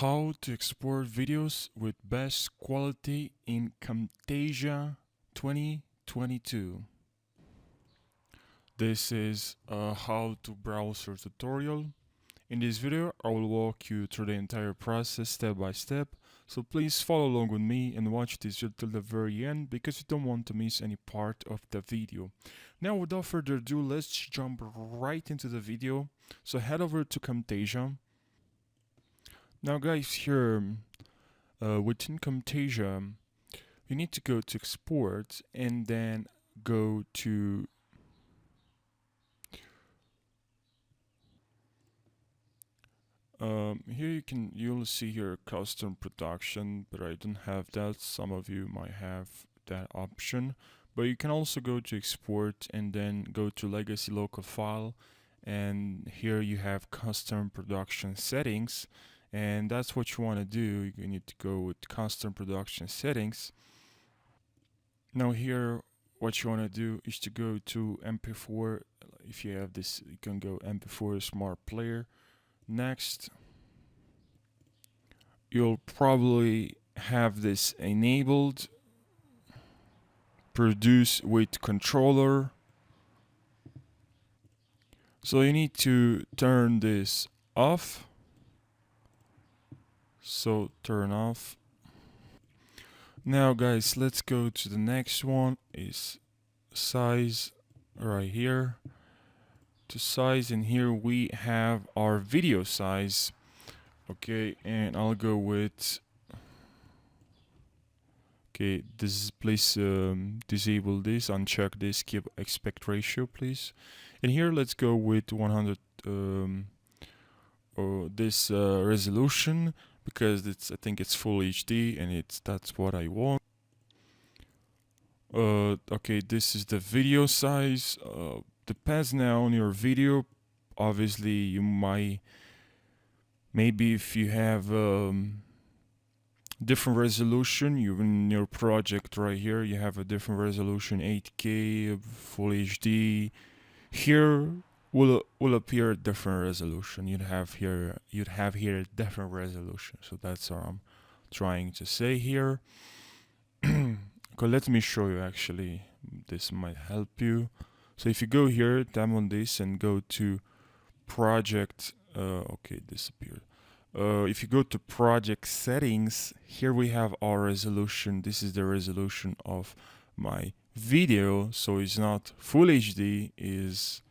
How to export videos with best quality in Camtasia 2022. This is a how to browser tutorial. In this video, I will walk you through the entire process step by step, so please follow along with me and watch this till the very end because you don't want to miss any part of the video. Now without further ado, let's jump right into the video. So head over to Camtasia. Now guys, here within Camtasia, you need to go to export and then go to here you'll see here custom production, but I don't have that. Some of you might have that option, but you can also go to export and then go to legacy local file, and here you have custom production settings, and that's what you want to do. You need to go with custom production settings. Now here what you want to do is to go to MP4. If you have this, you can go MP4 smart player. Next, you'll probably have this enabled, produce with controller. So you need to turn this off. So turn off. Now guys, let's go to the next one, is size right here. To size, and here we have our video size. Okay, and I'll go with this. Please disable this, uncheck this, keep aspect ratio please, and here let's go with 100 this resolution, because I think it's full HD and that's what I want. Okay, this is the video size. Depends now on your video. Obviously you maybe if you have different resolution, you in your project right here you have a different resolution, 8K, full HD. Here will appear a different resolution. You'd have here a different resolution. So that's what I'm trying to say here. Okay, let me show you actually. This might help you. So if you go here, tap on this and go to project, okay, disappeared. If you go to project settings, here we have our resolution. This is the resolution of my video, so it's not full HD, is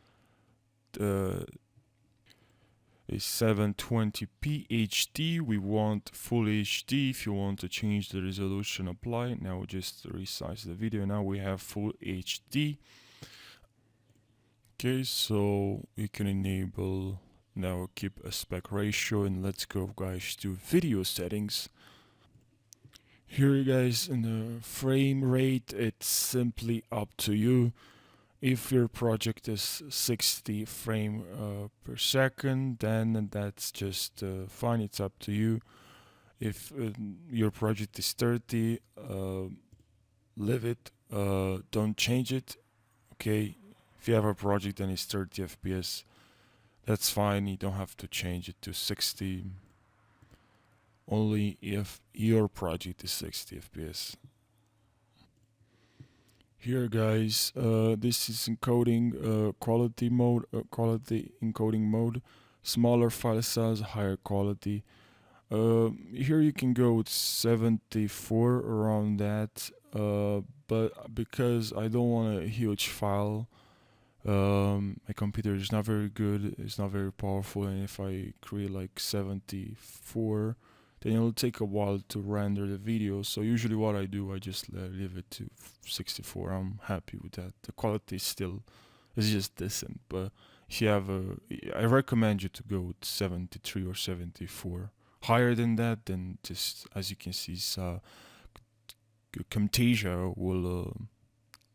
720p HD. We want full HD. If you want to change the resolution, apply. Now just resize the video. Now we have full HD. Okay, so we can enable, now keep aspect ratio, and let's go guys to video settings. Here guys, in the frame rate, it's simply up to you. If your project is 60 frame per second, then that's just fine, it's up to you. If your project is 30, leave it, don't change it. Okay, if you have a project and it's 30 FPS, that's fine, you don't have to change it to 60, only if your project is 60 FPS. Here guys, this is encoding quality mode, quality encoding mode, smaller file size, higher quality. Here you can go with 74, around that, but because I don't want a huge file, my computer is not very good, it's not very powerful, and if I create like 74, then it'll take a while to render the video. So usually what I do, I just leave it to 64. I'm happy with that. The quality is just decent, but if you have I recommend you to go with 73 or 74. Higher than that, then just, as you can see, Camtasia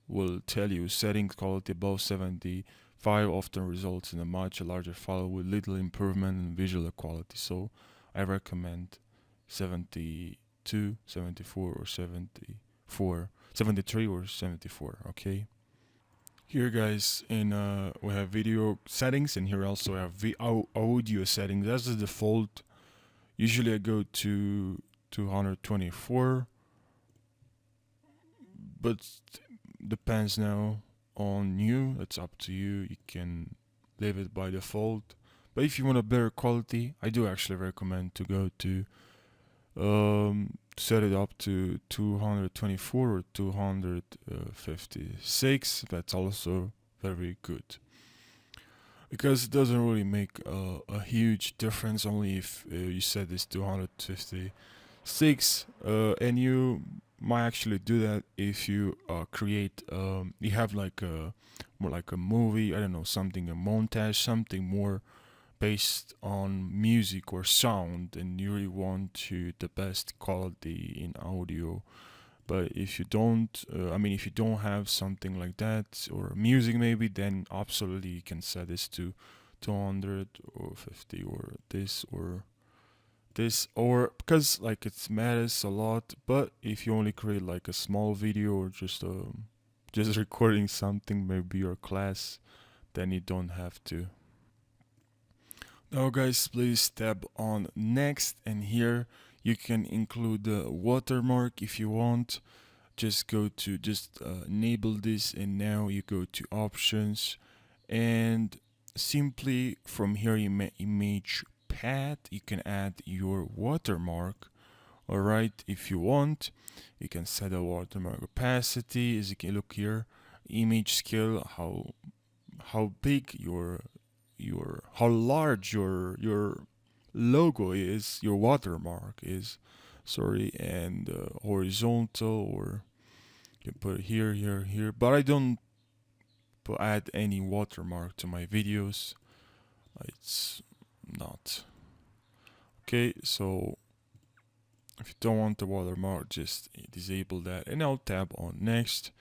will tell you setting quality above 75 often results in a much larger file with little improvement in visual quality. So I recommend 72, 74, or 74, 73 or 74. Okay. Here guys, we have video settings, and here also we have audio settings. That's the default. Usually I go to 224, but depends now on you. It's up to you. You can leave it by default. But if you want a better quality, I do actually recommend to go to set it up to 224 or 256. That's also very good, because it doesn't really make a huge difference. Only if you set this 256, and you might actually do that if you create you have like a more like a movie, I don't know, something, a montage, something more based on music or sound, and you really want to the best quality in audio. But if you don't, if you don't have something like that or music maybe, then absolutely you can set this to 200 or 50 or this, or because like it matters a lot. But if you only create like a small video or just recording something, maybe your class, then you don't have to. Now guys, please tab on next, and here you can include the watermark if you want. Just go to enable this, and now you go to options, and simply from here image path you can add your watermark. Alright, if you want, you can set a watermark opacity. As you can look here, image scale, how big how large your logo is, your watermark is, sorry, and horizontal, or you can put it here, but I don't add any watermark to my videos. It's not okay. So if you don't want the watermark, just disable that, and I'll tap on next.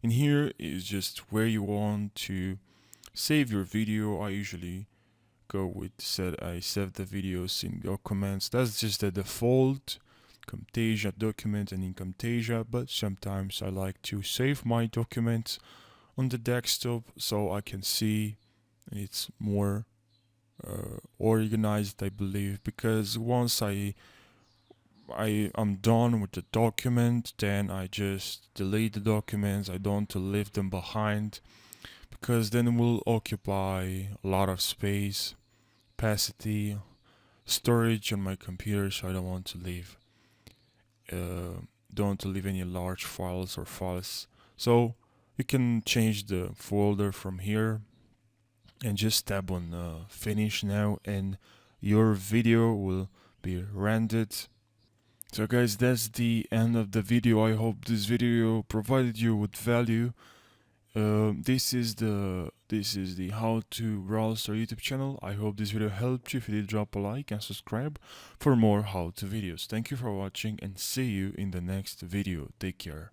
And here is just where you want to save your video. I usually go with I save the videos in documents. That's just the default Camtasia document and in Camtasia, but sometimes I like to save my documents on the desktop so I can see it's more organized, I believe, because once I'm done with the document, then I just delete the documents. I don't want to leave them behind, because then it will occupy a lot of space, capacity, storage on my computer. So I don't want to leave any large files or files. So you can change the folder from here and just tap on finish now, and your video will be rendered. So guys, that's the end of the video. I hope this video provided you with value. This is the how to browse our YouTube channel. I hope this video helped you. If you did, drop a like and subscribe for more how to videos. Thank you for watching, and see you in the next video. Take care.